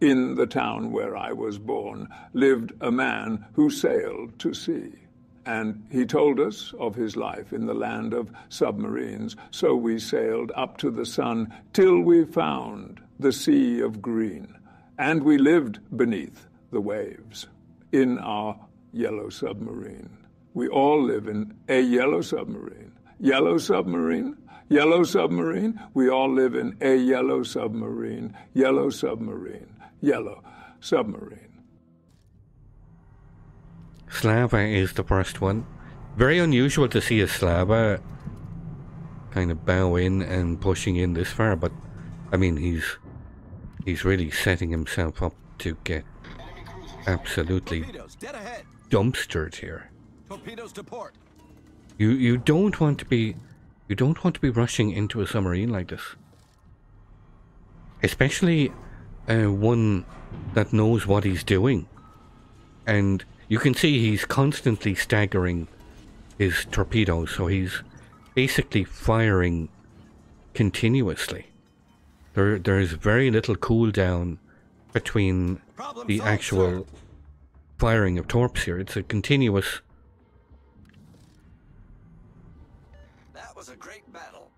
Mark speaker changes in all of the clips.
Speaker 1: In the town where I was born lived a man who sailed to sea. And he told us of his life in the land of submarines. So we sailed up to the sun till we found the sea of green. And we lived beneath the waves in our yellow submarine. We all live in a yellow submarine. Yellow submarine, yellow submarine. We all live in a yellow submarine, yellow submarine, yellow submarine.
Speaker 2: Slava is the first one. Very unusual to see a Slava kind of bow in and pushing in this far, but I mean he's really setting himself up to get absolutely dumpstered here.
Speaker 3: Torpedoes to port.
Speaker 2: You don't want to be rushing into a submarine like this, especially one that knows what he's doing. And you can see he's constantly staggering his torpedoes, so he's basically firing continuously. There's very little cooldown between the actual firing of torps here. It's a continuous.
Speaker 3: That was a great battle.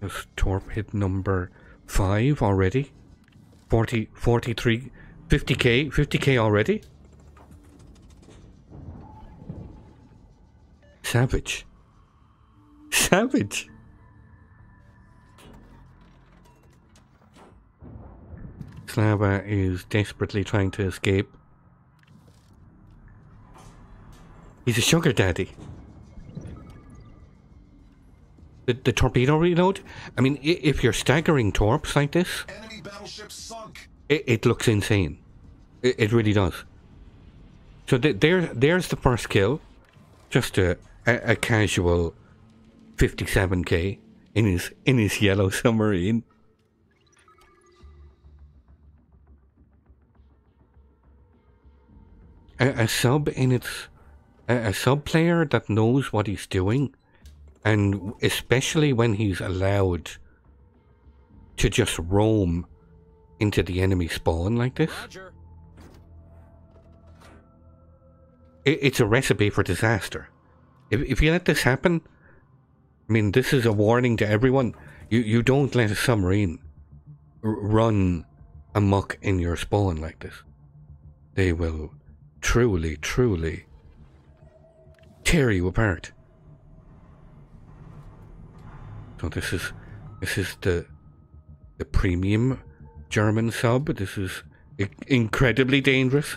Speaker 2: This torp hit number 5 already. 40, 43, 50k already. Savage. Savage. Slava is desperately trying to escape. He's a sugar daddy. The torpedo reload? I mean, if you're staggering torps like this,
Speaker 3: Enemy battleship sunk.
Speaker 2: it looks insane. It really does. So there's the first kill. Just a casual 57k in his yellow submarine. A sub player that knows what he's doing, and especially when he's allowed to just roam into the enemy spawn like this.
Speaker 3: Roger.
Speaker 2: It's a recipe for disaster. If you let this happen, I mean, this is a warning to everyone. You don't let a submarine run amok in your spawn like this. They will truly tear you apart. So this is the premium German sub. This is incredibly dangerous.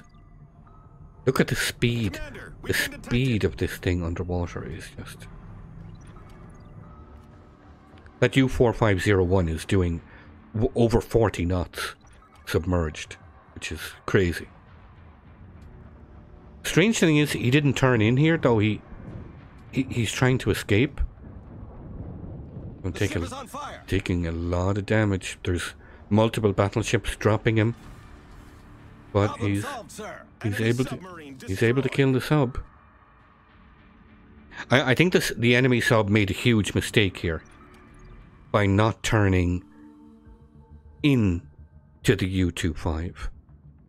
Speaker 2: Look at the speed. The speed of this thing underwater is just... That U-2501 is doing over 40 knots submerged, which is crazy. Strange thing is, he didn't turn in here, though. He's trying to escape. Taking a lot of damage. There's multiple battleships dropping him, but he's able to kill the sub. I think the enemy sub made a huge mistake here by not turning in to the U-25.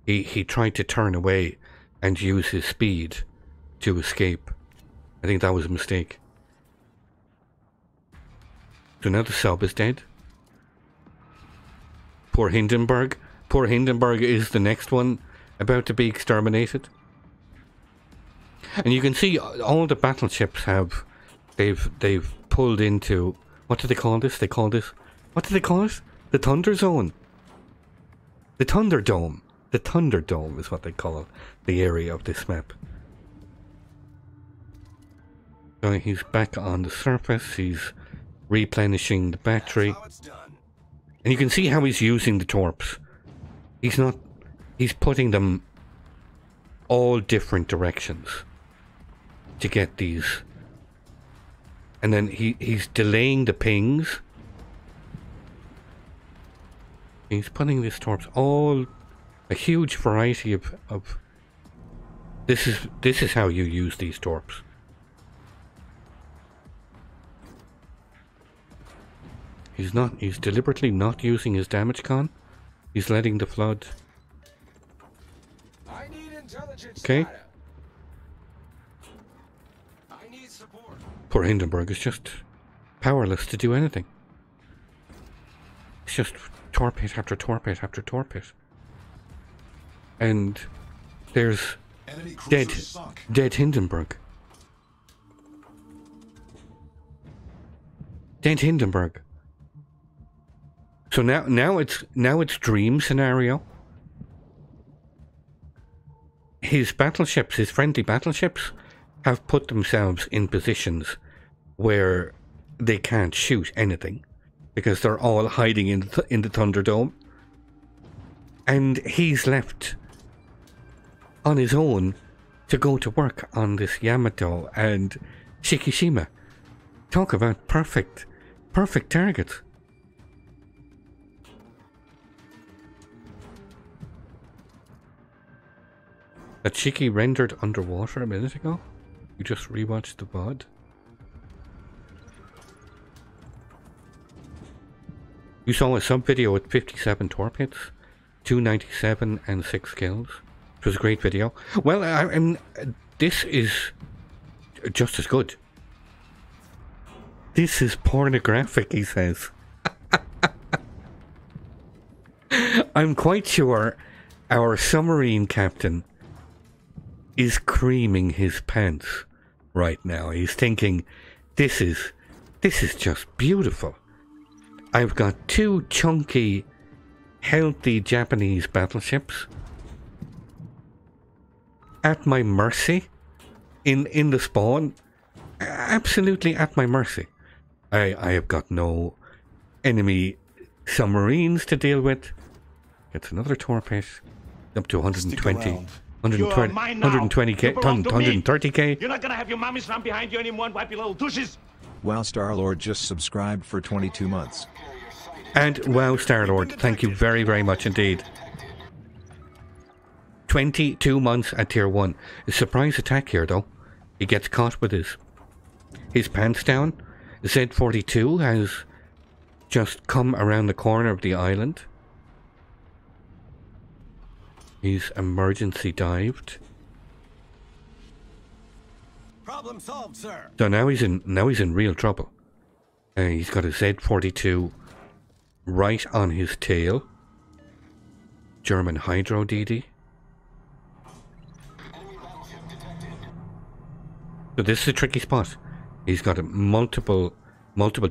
Speaker 2: He tried to turn away and use his speed to escape. I think that was a mistake. So now the sub is dead. Poor Hindenburg. Poor Hindenburg is the next one about to be exterminated. And you can see all the battleships have... They've pulled into... What do they call this? What do they call it? The Thunder Zone. The Thunderdome. The Thunderdome is what they call the area of this map. So he's back on the surface. He's replenishing the battery. And you can see how he's using the torps. He's putting them all different directions to get these. And then he's delaying the pings. He's putting these torps all... A huge variety of... This is how you use these torps. He's deliberately not using his damage con. He's letting the flood.
Speaker 3: I need intelligence.
Speaker 2: Okay.
Speaker 3: Data. I need support.
Speaker 2: Poor Hindenburg is just powerless to do anything. It's just torpid after torpid after torpid. And there's
Speaker 3: Enemy
Speaker 2: dead
Speaker 3: cruiser sunk.
Speaker 2: Hindenburg. Dead Hindenburg. So now it's dream scenario. His battleships, his friendly battleships, have put themselves in positions where they can't shoot anything because they're all hiding in the Thunderdome, and he's left on his own to go to work on this Yamato and Shikishima. Talk about perfect targets. That Shiki rendered underwater a minute ago? You just rewatched the VOD? You saw a sub video with 57 torpedoes, 297 and 6 kills. It was a great video. Well, this is just as good. This is pornographic, he says. I'm quite sure our submarine captain is creaming his pants right now. He's thinking, this is just beautiful. I've got 2 chunky, healthy Japanese battleships at my mercy in the spawn. Absolutely at my mercy. I have got no enemy submarines to deal with. It's another torpedo. Up to 120. 120k, 130k.
Speaker 4: You're not gonna have your mommies run behind you anymore and wipe your little douches.
Speaker 5: Wow, Starlord just subscribed for 22 months.
Speaker 2: And wow, Starlord, thank you very, very much indeed. 22 months at tier 1. A surprise attack here though. He gets caught with his pants down. Z42 has just come around the corner of the island. He's emergency dived.
Speaker 3: Problem solved, sir.
Speaker 2: So now he's in real trouble. He's got a Z42 right on his tail. German Hydro DD. So this is a tricky spot. He's got a multiple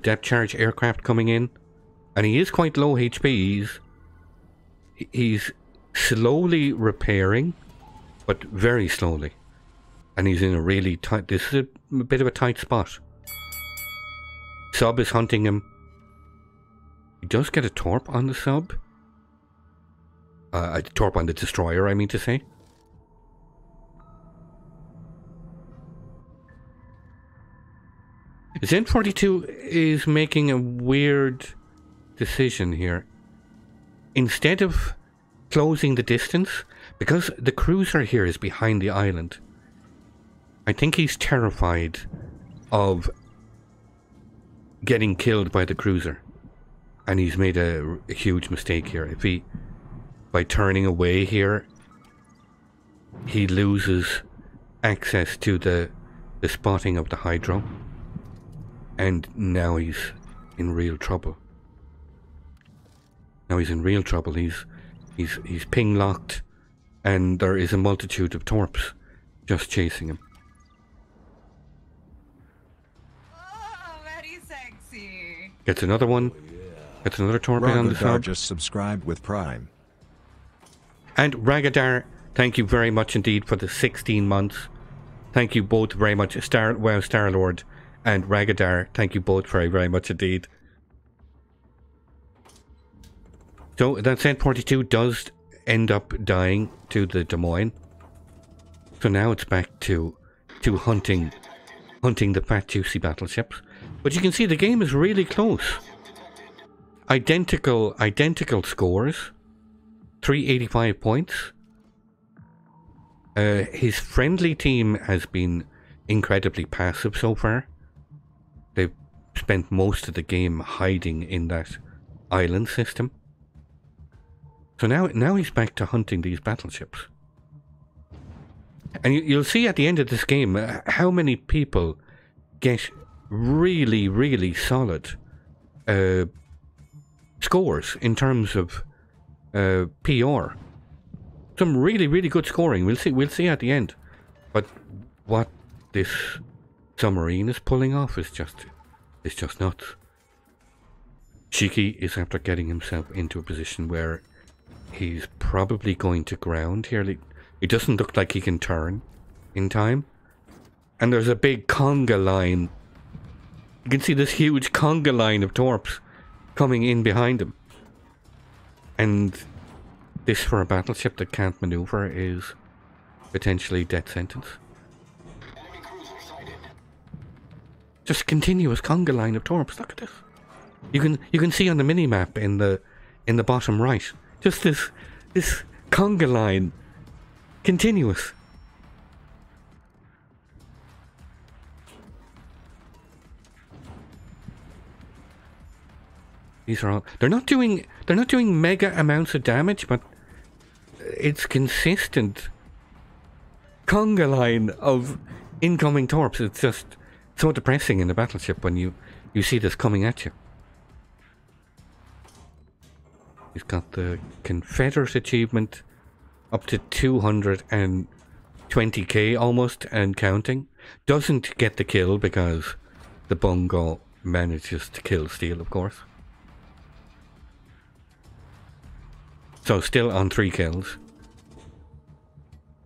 Speaker 2: depth charge aircraft coming in, and he is quite low HP. He's slowly repairing, but very slowly, and he's in a really tight. This is a bit of a tight spot. Sub is hunting him. He does get a torp on the sub. A torp on the destroyer, I mean to say. Z42 is making a weird decision here. Instead of closing the distance, because the cruiser here is behind the island, I think he's terrified of getting killed by the cruiser, and he's made a huge mistake here. If by turning away here, he loses access to the spotting of the hydro, and now he's in real trouble. He's ping locked, and there is a multitude of torps just chasing him.
Speaker 6: Oh, very sexy.
Speaker 2: Gets another one. Gets another torpedo on the sub.
Speaker 5: Just subscribed with Prime.
Speaker 2: And Ragadar, thank you very much indeed for the 16 months. Thank you both very much. Starlord and Ragadar, thank you both very, very much indeed. So that Z42 does end up dying to the Des Moines. So now it's back to hunting the fat juicy battleships. But you can see the game is really close. Identical scores. 385 points. His friendly team has been incredibly passive so far. They've spent most of the game hiding in that island system. So now he's back to hunting these battleships. And you'll see at the end of this game how many people get really, really solid scores in terms of PR. Some really, really good scoring. We'll see at the end. But what this submarine is pulling off is just nuts. Shiki is after getting himself into a position where he's probably going to ground here. It doesn't look like he can turn in time. And there's a big conga line. You can see this huge conga line of torps coming in behind him. And this for a battleship that can't maneuver is potentially death sentence. Just continuous conga line of torps. Look at this. You can see on the mini map in the bottom right. Just this conga line, continuous. These are all. They're not doing mega amounts of damage, but it's consistent conga line of incoming torps. It's just so depressing in a battleship when you see this coming at you. He's got the Confederate achievement up to 220k almost and counting. Doesn't get the kill because the bungo manages to kill Steel, of course. So still on 3 kills.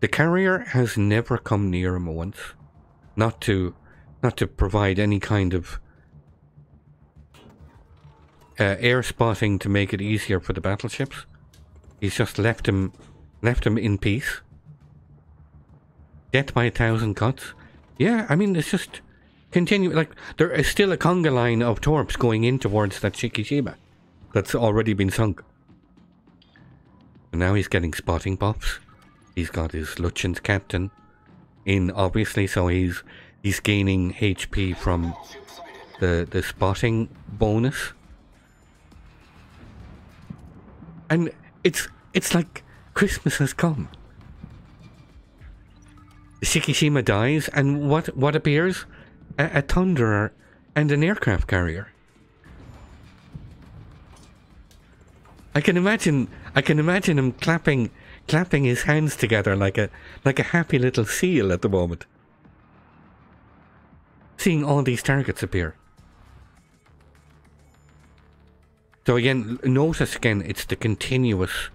Speaker 2: The carrier has never come near him once. Not to provide any kind of air spotting to make it easier for the battleships. He's just left him in peace. Death by 1,000 cuts. Yeah, I mean, it's just continue. Like, there is still a conga line of torps going in towards that Shikishima that's already been sunk. And now he's getting spotting buffs. He's got his Lutyens captain in, obviously, so he's gaining HP from the spotting bonus. And it's like Christmas has come. Shikishima dies, and what appears? A Thunderer and an aircraft carrier. I can imagine him clapping his hands together like a happy little seal at the moment, seeing all these targets appear. So again, notice again, it's the continuous.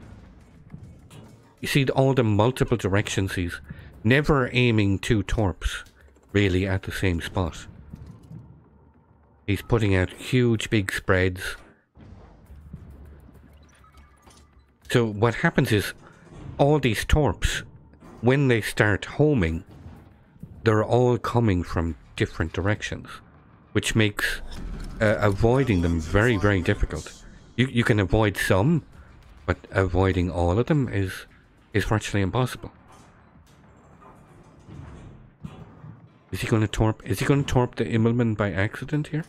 Speaker 2: You see all the multiple directions. He's never aiming 2 torps really at the same spot. He's putting out huge big spreads. So what happens is, all these torps, when they start homing, they're all coming from different directions, which makes avoiding them very, very difficult. You can avoid some, but avoiding all of them is virtually impossible. Is he going to torp the Immelmann by accident here?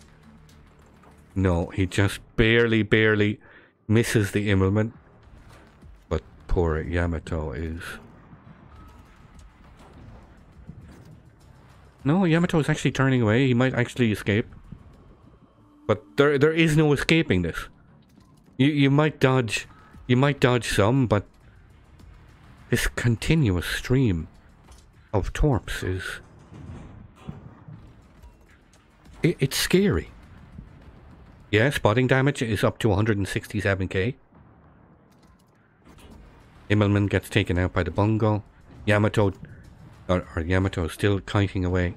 Speaker 2: No, he just barely misses the Immelmann. But poor Yamato is... No, Yamato is actually turning away. He might actually escape. But there is no escaping this. You might dodge some, but this continuous stream of torps is... It's scary. Yeah, spotting damage is up to 167k. Immelmann gets taken out by the bungo. Yamato is still kiting away.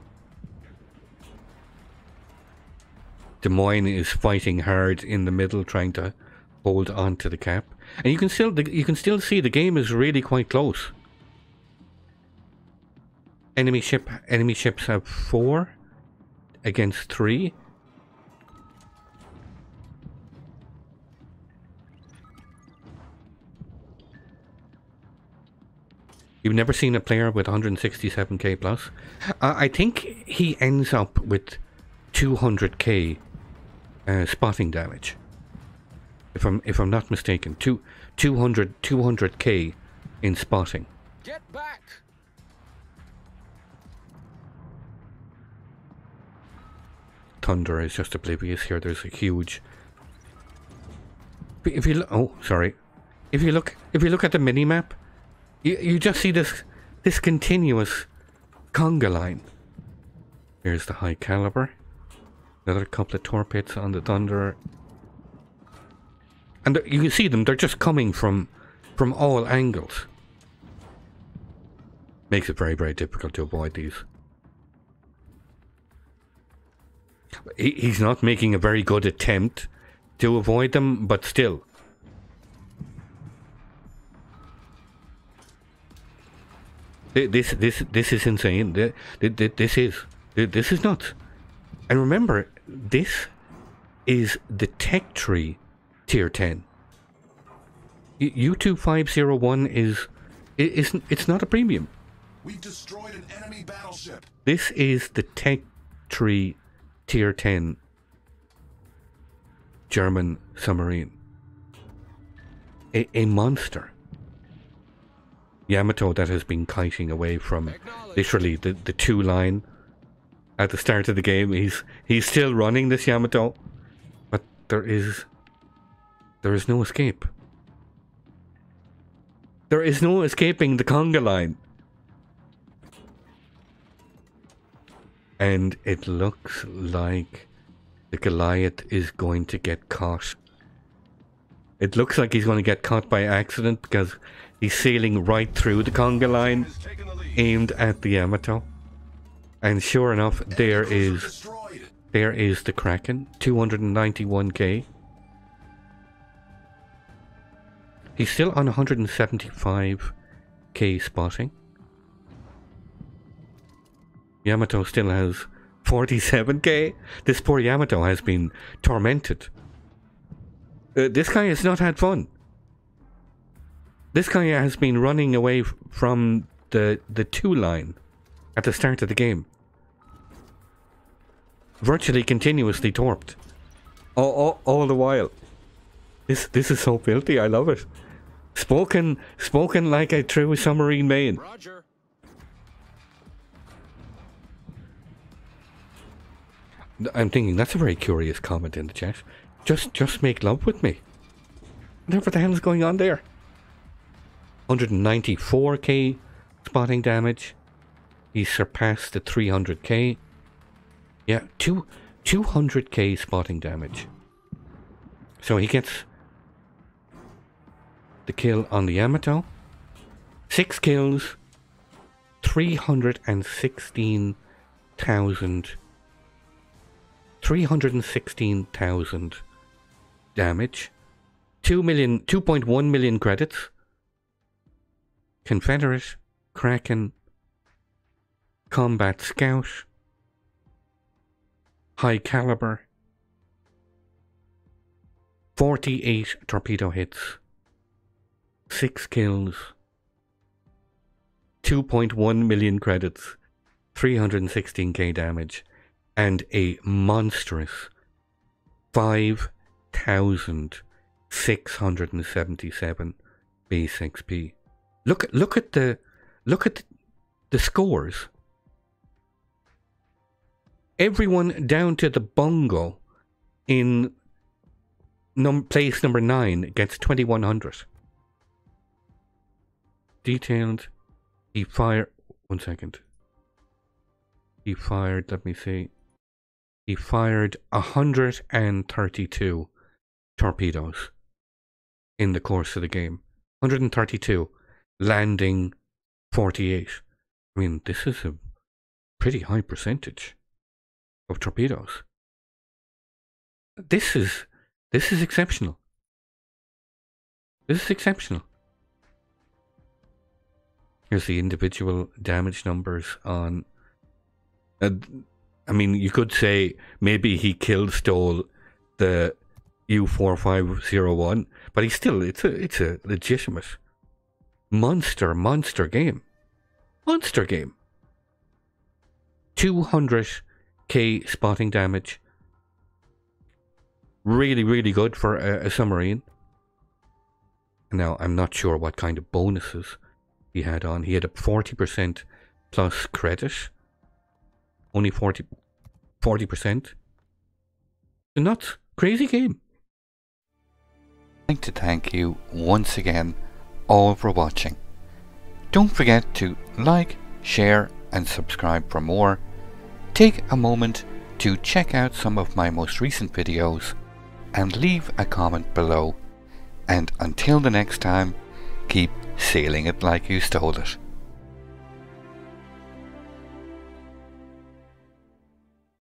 Speaker 2: Des Moines is fighting hard in the middle, trying to hold on to the cap. And you can still see the game is really quite close. Enemy ships have 4 against 3. You've never seen a player with 167k plus. I think he ends up with 200k spotting damage. if I'm not mistaken. 200k in spotting.
Speaker 3: Get back!
Speaker 2: Thunder is just oblivious here. There's a huge. If you look at the mini map, you just see this continuous conga line. Here's the high caliber. Another couple of torpedoes on the Thunder. And you can see them, they're just coming from all angles. Makes it very, very difficult to avoid these. He's not making a very good attempt to avoid them, but still. This is insane. This is nuts. And remember, this is the tech tree tier 10. U-2501 it's not a premium.
Speaker 7: We've destroyed an enemy battleship.
Speaker 2: This is the tech tree tier 10 German submarine. A monster. Yamato that has been kiting away from literally the 2 line at the start of the game. He's still running this Yamato, but there is no escape. There is no escaping the conga line. And it looks like the Goliath is going to get caught. It looks like he's going to get caught by accident because he's sailing right through the conga line aimed at the Yamato. And sure enough, there is the Kraken, 291k. He's still on 175k spotting. Yamato still has 47k. This poor Yamato has been tormented. This guy has not had fun. This guy has been running away from the 2 line at the start of the game. Virtually continuously torped. All the while. This is so filthy, I love it. Spoken like a true submarine main.
Speaker 3: Roger.
Speaker 2: I'm thinking that's a very curious comment in the chat. Just make love with me. Whatever the hell is going on there? 194k spotting damage. He surpassed the 300k. Yeah, 200k spotting damage. So he gets the kill on the Yamato. 6 kills. 316,000 damage. 2.1 million credits. Confederate, Kraken, Combat Scout, High Caliber, 48 torpedo hits, 6 kills, 2.1 million credits, 316k damage, and a monstrous 5,677 base XP. Look at the scores. Everyone down to the bongo in place number 9 gets 2100. Detailed. He fired. 1 second. He fired. Let me see. He fired 132 torpedoes in the course of the game. 132. Landing 48. I mean, this is a pretty high percentage of torpedoes. This is exceptional. This is exceptional. Here's the individual damage numbers on. I mean, you could say maybe he stole the U-2501, but he's still. It's a legitimate monster game. Monster game. 200k spotting damage. really, really good for a submarine. Now, I'm not sure what kind of bonuses he had on. He had a 40% plus credit. Only 40%. A nuts. Crazy game.
Speaker 8: I'd like to thank you once again all for watching. Don't forget to like, share and subscribe for more. Take a moment to check out some of my most recent videos and leave a comment below. And until the next time, keep sailing it like you stole it.